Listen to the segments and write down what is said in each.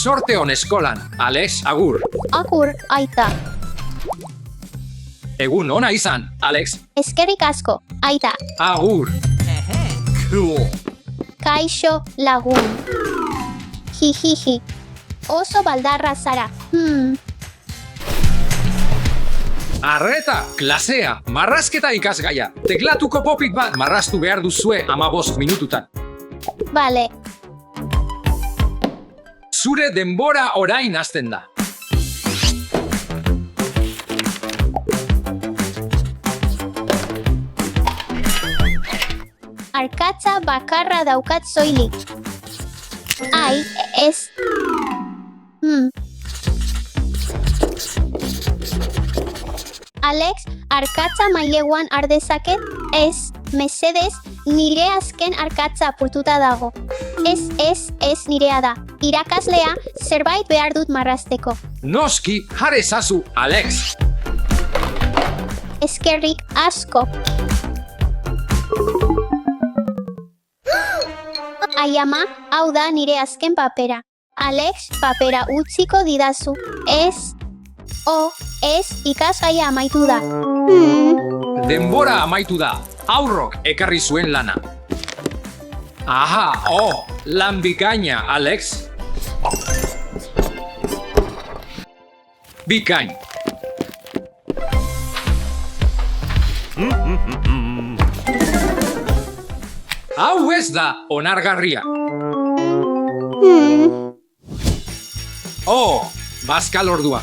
Sorte on eskolan, Alex, agur. Agur, aita. Egun ona izan, Alex. Eskerrik asko, aita. Agur. Cool. Kaixo lagun. Jijiji. Oso baldarra zara. Arreta, klasea, marrazketa ikasgaia. Teklatuko popit bat marraztu behar duzue 15 minututan. Bale. Zure denbora orain hasten da. Arkatza bakarra daukat soilik. Ai, ez. Alex, arkatza maileguan ardezaket? Ez, mesedez, nire azken arkatza apurtuta dago. Ez nirea da. Irakaslea, zerbait behar dut marrazteko. Noski, jare zazu, Alex. Eskerrik asko. Ai ama, hau da nire azken papera. Alex, papera utziko didazu. Ez ikasgaia amaitu da. Denbora amaitu da. Aurrok ekarri zuen lana. Aha, lan bikaina, Alex. Bikain. Hau ez da onargarria. Bazkal ordua.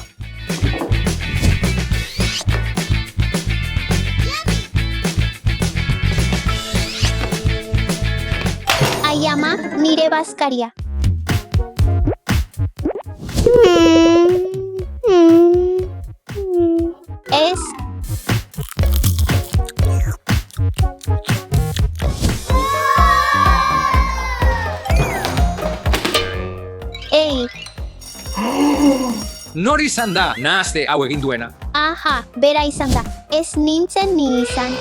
Ai ama, nire bazkaria. Ez. Ei. Nor izan da nahazte hau egin duena? Aha, bera izan da. Ez nintzen ni izan.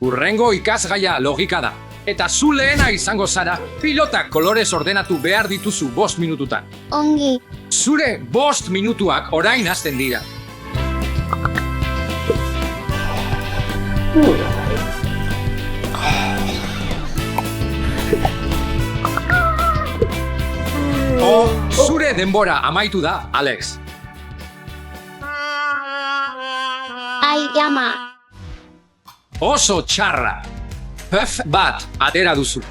Urrengo ikasgaia logika da. Eta zu lehena izango zara, pilotak kolorez ordenatu behar dituzu 5 minututan. Ongi. Zure 5 minutuak orain hasten dira. Zure denbora amaitu da, Alex. Ai ama. Oso txarra. Puff bat atera duzu.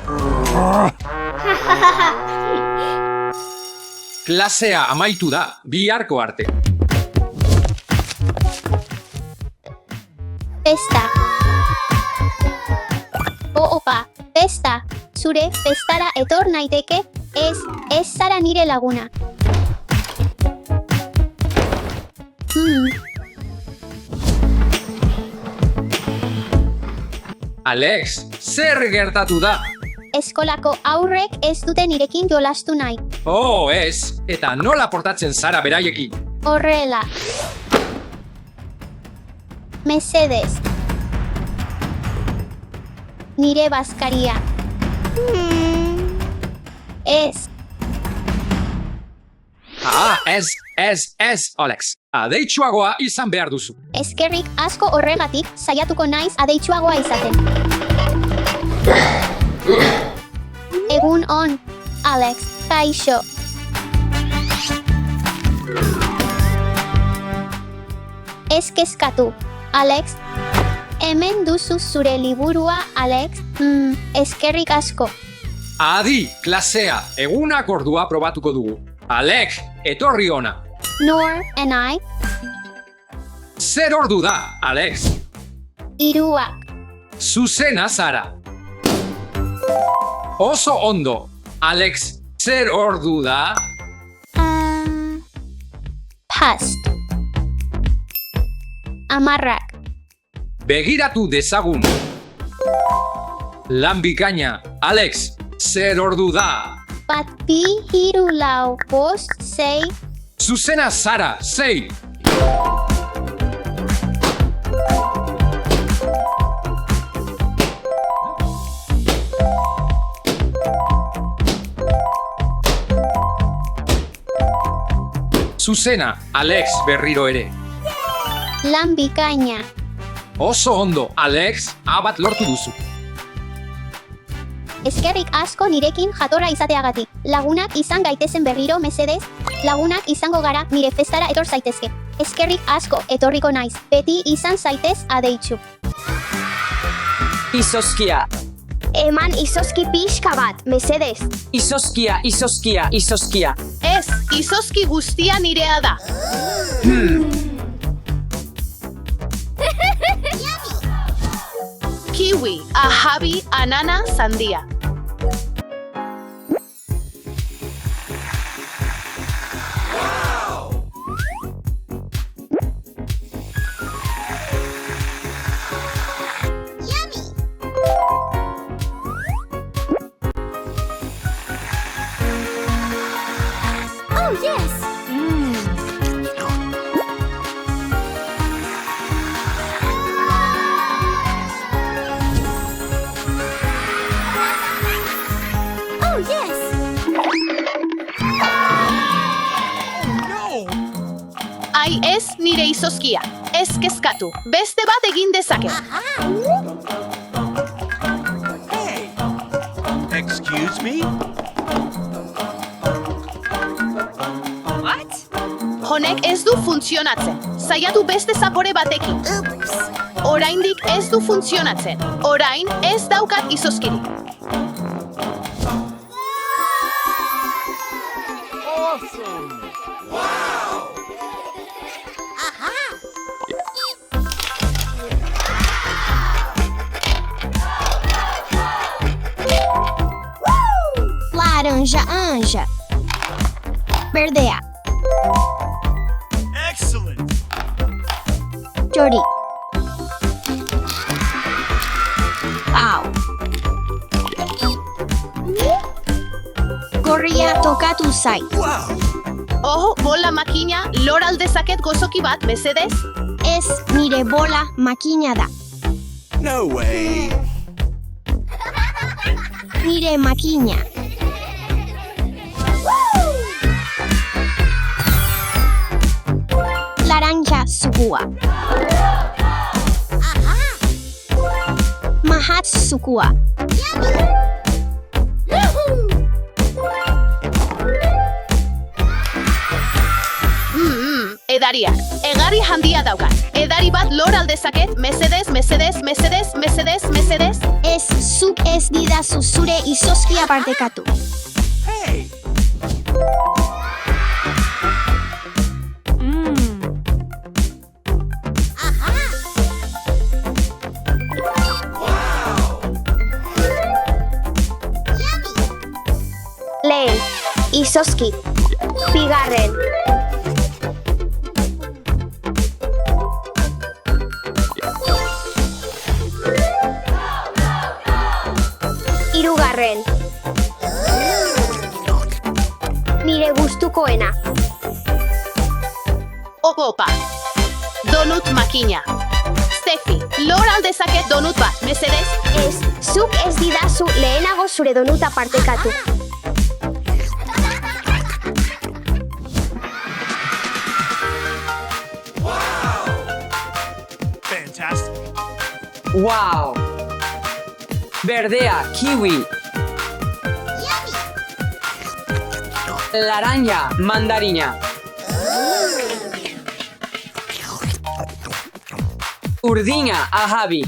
Klasea amaitu da, biharko arte. Festa. Opa, festa. Zure festara etor naiteke? Ez zara nire laguna. Alex, zer gertatu da? Eskolako aurrek ez dute nirekin jolastu nahi. Ez, eta nola portatzen zara beraiekin? Horrela. Mesedez. Nire bazkaria. Ez. Ez, Alex. Adeitsuagoa izan behar duzu. Eskerrik asko horregatik saiatuko naiz adeitsuagoa izaten. Egun on, Alex, kaixo. Ez kezkatu, Alex. Hemen duzu zure liburua, Alex. Eskerrik asko. Adi, klasea, egunak ordua probatuko dugu. Alex, etorri ona. Nor and I. Zer ordu da, Alex? 3. Zuzena zara. Oso ondo. Alex, zer ordu da? Past. 10. Begiratu dezagun. Lan bikaina, Alex, zer ordu da? 7, 3, 4, 5, 6. Zuzena zara, 6. Zuzena, Alex berriro ere. Lan bikaina. Oso ondo, Alex, abat lortu duzu. Eskerrik asko nirekin jatorra izateagatik. Lagunak izan gaitezen berriro mesedez, lagunak izango gara nire festara etor zaitezke. Eskerrik asko etorriko naiz, beti izan zaitez adeitzu. Izoskia. Eman izozki pixka bat, mesedez. Izoskia. Ez, izozki guztia nirea da. Kiwi, ahabi, anana, sandia. Ai ez nire izozkia. Ez kezkatu. Beste bat egin dezake. Excuse me? Honek ez du funtzionatzen. Saiatu beste zapore batekin. Oraindik ez du funtzionatzen. Orain ez daukat izozkirik. Laranja anja. Verdea. Excellent! Jori. Au. Gorria tokatu zait. Wow! Oh, bola makina, lor aldezaket gozoki bat, mesedez? Ez nire bola makina da. No way! Nire makina. Laranja sukua. Mahat sukua. Edariak. Egarri handia daukat. Edari bat lor aldezaket, mesedez, mesedez, mesedez, mesedez, mesedez. Ez zuk ez didazu zure izozkia partekatu. Hey! Lehen, izozki. Bigarren. Hirugarren. Nire gustukoena. Opa. Donut makina. Stefi, lor aldezaket donut bat, mesedez? Ez, zuk ez didazu lehenago zure donuta partekatu. Fantastic! Wow. Verdea, kiwi. Laranja, mandarina. Urdina, ahabi.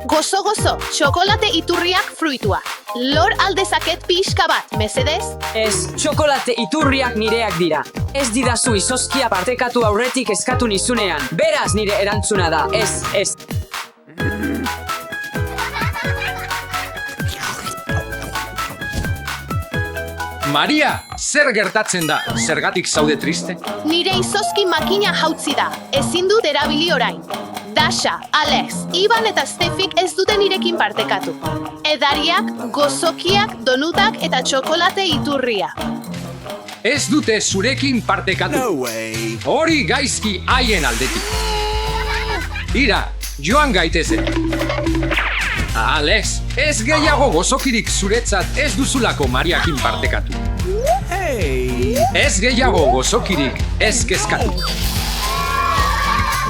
Gozo, txokolate iturriak fruitua. Lor aldezaket pixka bat, mesedez? Ez, txokolate iturriak nireak dira. Ez didazu izozkia partekatu aurretik eskatu nizunean. Beraz nire erantzuna da, ez. Maria, zer gertatzen da? Zergatik zaude triste? Nire izozki makina jautzi da. Ezin dut erabili orain. Dasha, Alex, Iban eta Stefik ez dute nirekin partekatu. Edariak, gozokiak, donutak eta txokolate iturria. Ez dute zurekin partekatu. No way! Hori gaizki haien aldetik. Ira, joan gaitezen. Alex, ez gehiago gozokirik zuretzat ez duzulako Mariakin partekatu. Hey. Ez gehiago gozokirik ez kezkatu.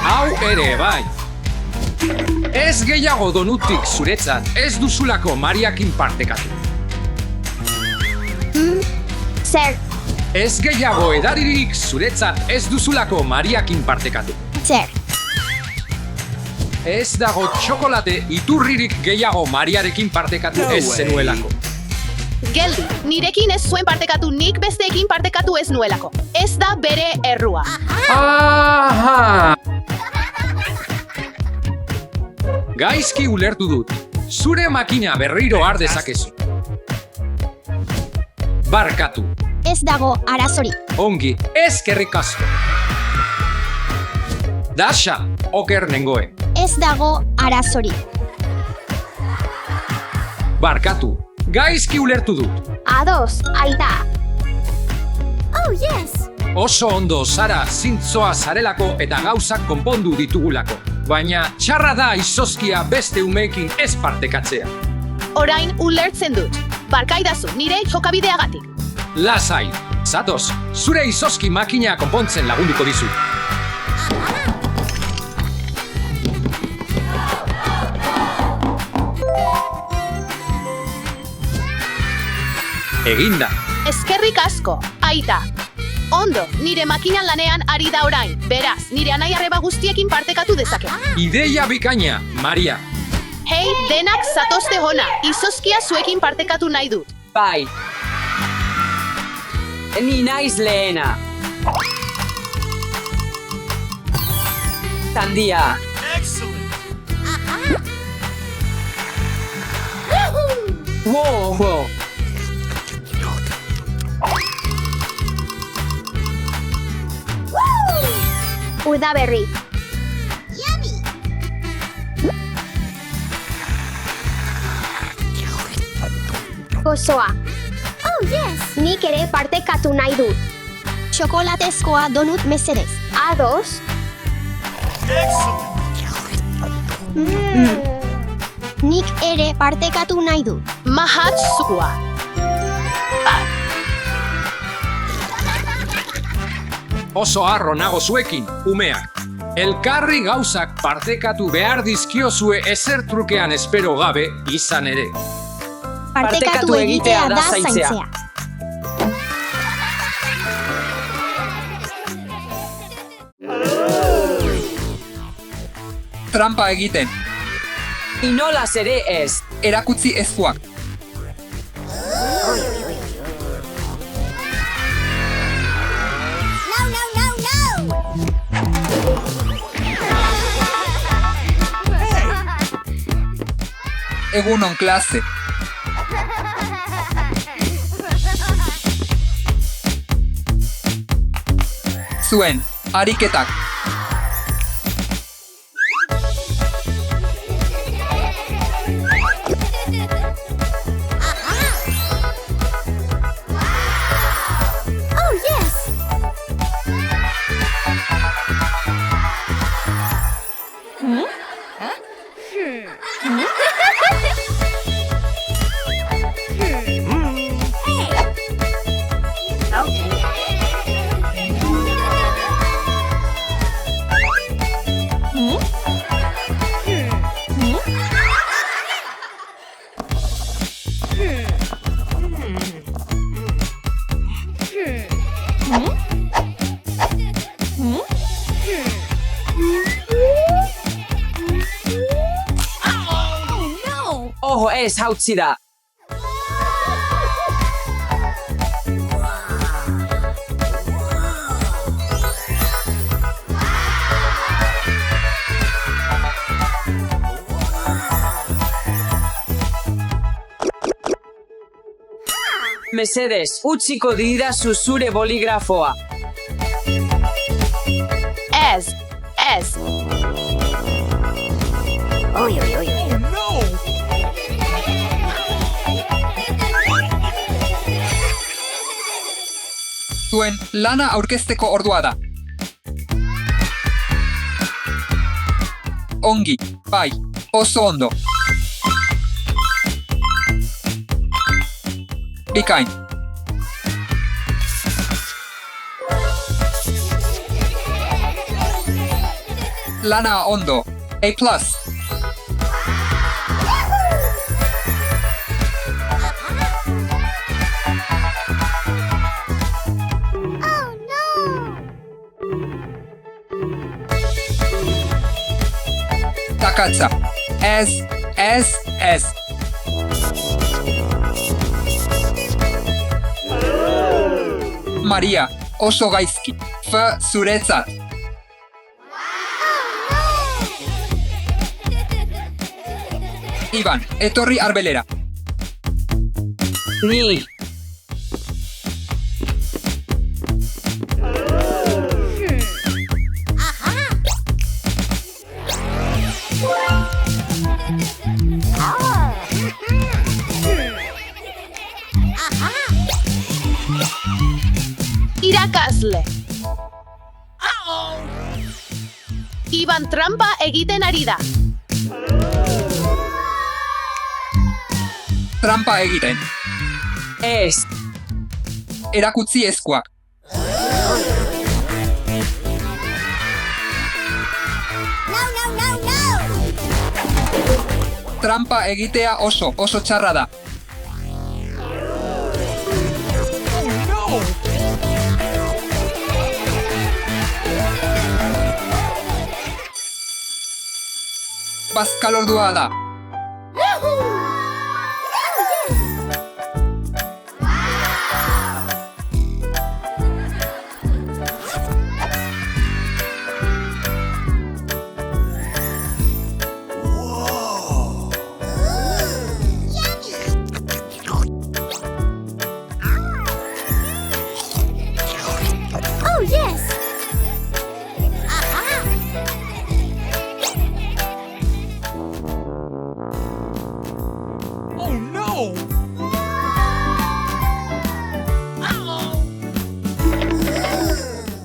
Hau ere bai. Ez gehiago donutik zuretzat ez duzulako Mariakin partekatu. Zer, Ez gehiago edaririk zuretzat ez duzulako Mariakin partekatu. zer. Ez dago txokolate iturririk gehiago Mariarekin partekatu No ez way. zenuelako. Geldi, nirekin ez zuen partekatu nik besteekin partekatu ez nuelako. Ez da bere errua. Aha! Gaizki ulertu dut. Zure makina berriro har dezakezu. Barkatu. Ez dago arazorik. Ongi, eskerrik asko. Dasha, oker nengoen. Ez dago arazorik. Barkatu. Gaizki ulertu dut. Ados, aita. Oh, yes. Oso ondo zara zintzoa zarelako eta gauzak konpondu ditugulako. Baina txarra da izozkia beste umeekin ez partekatzea. Orain ulertzen dut. Barkaidazu nire jokabideagatik. Lasai, zatoz, zure izozki makina konpontzen lagunduko dizu. Eginda. Eskerrik asko, aita. Ondo, nire makinan lanean ari da orain. Beraz, nire anai arreba guztiekin partekatu dezake. Ideia bikaina, Maria. Hei, denak zatozte hona. Izozkia zuekin partekatu nahi dut. Bai. Ni naiz lehena. Sandia. Excellent. Wow. Udaberri. Gozoa. Oh, yes. Nik ere partekatu nahi dut. Txokolatezkoa donut mesedez. Ados. Excellent. Nik ere partekatu nahi dut. Mahatsua. Oso harro nago zuekin, umeak. Elkarri gauzak partekatu behar dizkiozue ezer trukean espero gabe izan ere. Partekatu egitea da zaintzea. Trampa egiten, Inolaz ere ez. erakutsi ezuak. Egunon klase. Zuen, ariketak. Oho ez hautsi da. Mesedez, utziko didazu zure boligrafoa. Ez. Oh no. Zuen, lana aurkezteko ordua da. Ongi, bai, oso ondo. Bikain. Lana ondo. A+. Takatsa. S. Maria, oso gaizki. F zuretzat. Iban, etorri arbelera. Ni. Irakasle. Iban trampa egiten ari da. Trampa egiten. Ez. Erakutsi eskuak. Trampa egitea oso txarra da. Bazkalordua da. Oh, yes! Oh no!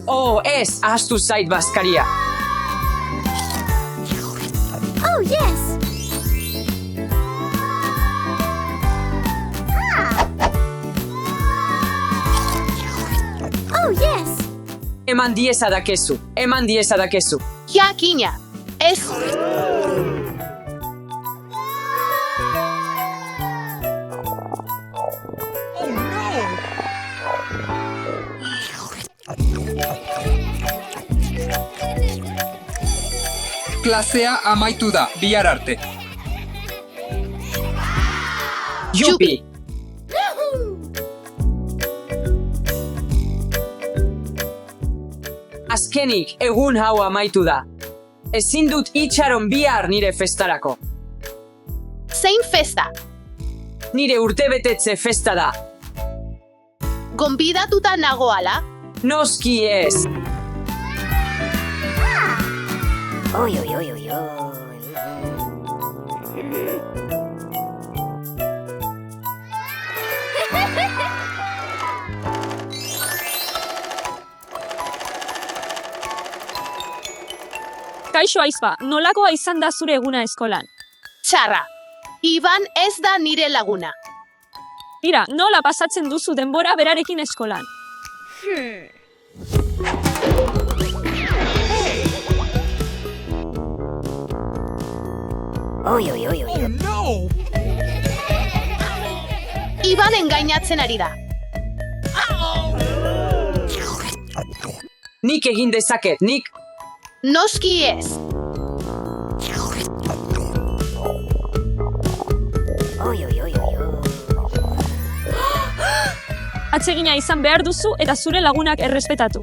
Oh, ez, ahaztu zait bazkaria. Oh, yes! Oh, yes! Eman diezadakezu. Jakina. Ez. Oh no! Klasea amaitu da, bihar arte. Jupi. Azkenik, egun hau amaitu da. Ezin dut itxaron bihar nire festarako. Zein festa. Nire urtebetetze festa da. Gonbidatuta nagoala. Noski ez. Oy, oy, oy, oy, oy. Kaixo aizpa, nolakoa izan da zure eguna eskolan? Txarra. Iban ez da nire laguna. Ira, nola pasatzen duzu denbora berarekin eskolan? Oy, oy, oy, oy. Oh no! Iban engainatzen ari da. Nik egin dezaket, nik. Noski ez. Oy, oy, oy, oy, oy. Atsegina izan behar duzu eta zure lagunak errespetatu.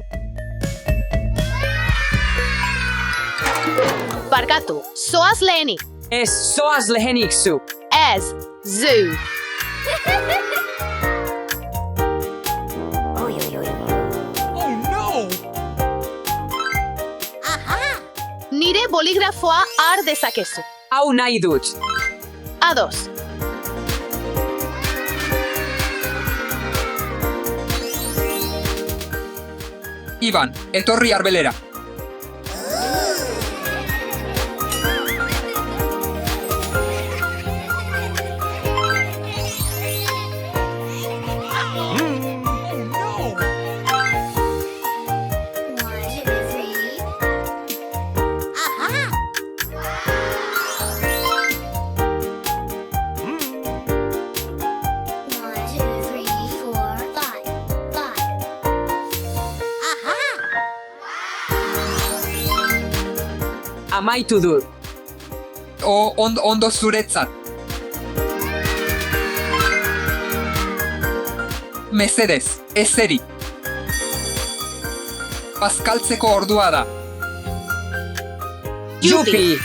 Barkatu, zoaz lehenik. Ez, zoaz lehenik zu. Ez, zu. Oy, oy, oy, oy. Oh no! Nire boligrafoa har dezakezu. Hau nahi dut. Ados. Iban, etorri arbelera. Amaitu dut. Ondo zuretzat. Mesedez, ezeri. Bazkaltzeko ordua da. Jupi!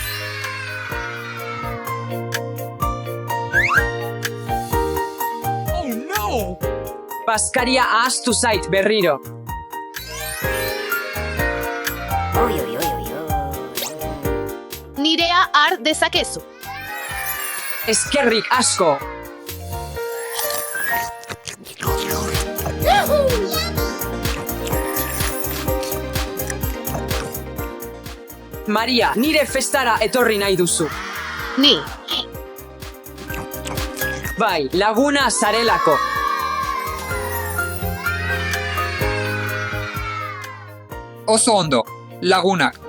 Oh no! Bazkaria ahaztu zait berriro. Oi, oi, oi, oi, oi. Nirea har dezakezu. Eskerrik asko. Maria, nire festara etorri nahi duzu. Ni. Bai, laguna zarelako. Oso ondo, lagunak.